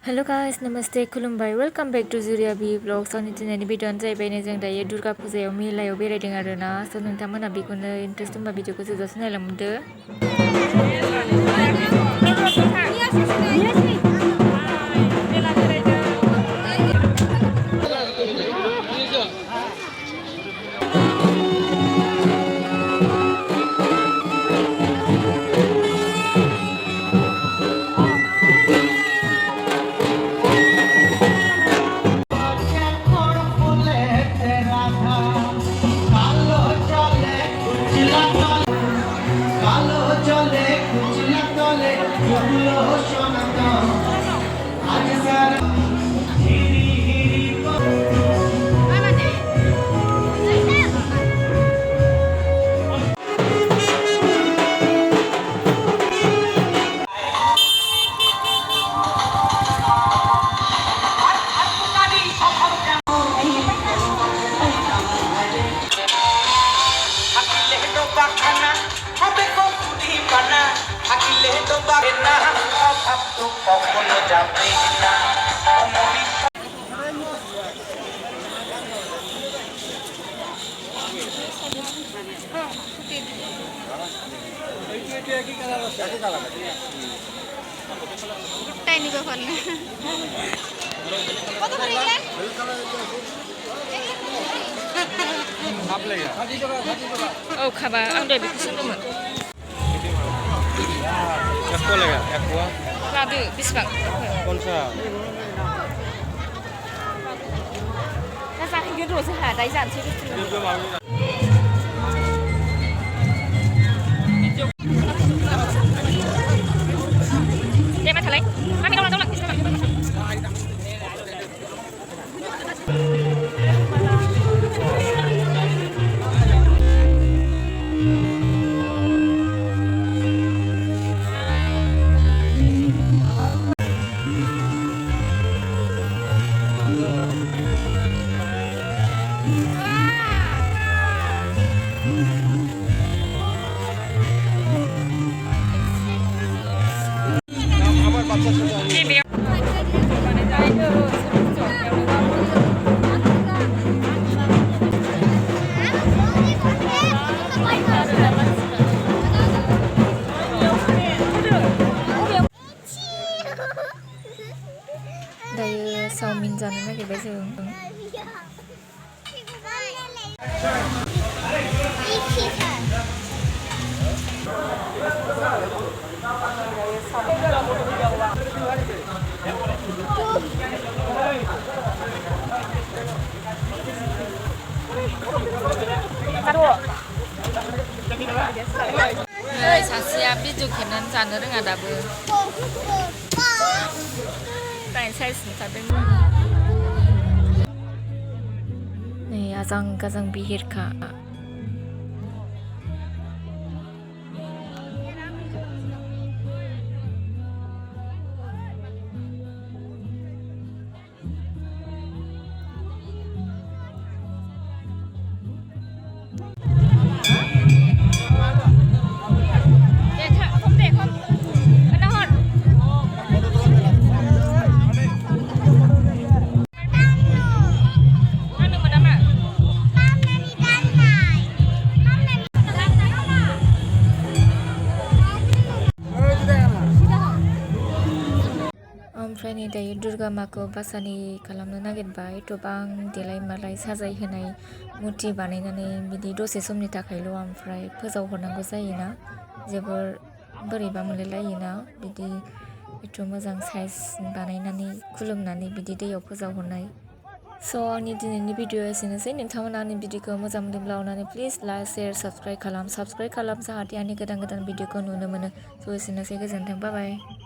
hello guys नमस्ते खुलुमबाय welcome back to Juria बी ब्लग्स आंनि दिनैनि भिडिअ'आनो जाहैबाय जों दायो दुर्गा फुजायाव मेलायाव बेरायदों आरोना स' नोंथांमोना बेखौनो इन्ट्रेस्ट दंबा भिडिअ'खौ जोबजासिम नायलांदो औ खाबा आं दहाय बेखौ सोंदोंमोन लादो बेसेबां दा जाहैगोन र' जोंहा दायो जानोसै दे मा थालाय मामि दावला दायो चाउमिन जानो नागिरबाय जों सासेया भिडिअ खेबनानै जानो रोङा दाबो टाइम साइज नुथारदों नै आजां गाजां बिहिरखा ओमफ्राय नै दायो दुर्गा माखौ बासानि खालामनो नागिरबाय गोबां देलाय मालाय साजायहोनाय मुर्ति बानायनानै बिदि दसे समनि थाखायल' ओमफ्राय फोजावहरनांगौ जायोना जोबोर बोरैबा मोनलायलायोना बिदि एथ' मोजां साइज बानायनानै खुलुमनानै बिदि दैयाव फोजावहरनाय स' आंनि दिनैनि भिडिअ एसेनोसै नोंथांमोना आंनि भिडिअखौ मोजां मोनदोंब्ला अननानै प्लिज लाइक शेयार साबस्क्राइब खालाम जाहाथे आंनि गोदान भिडिअखौ नुनो मोनो स' एसेनोसै गोजोन्थों बाय बाय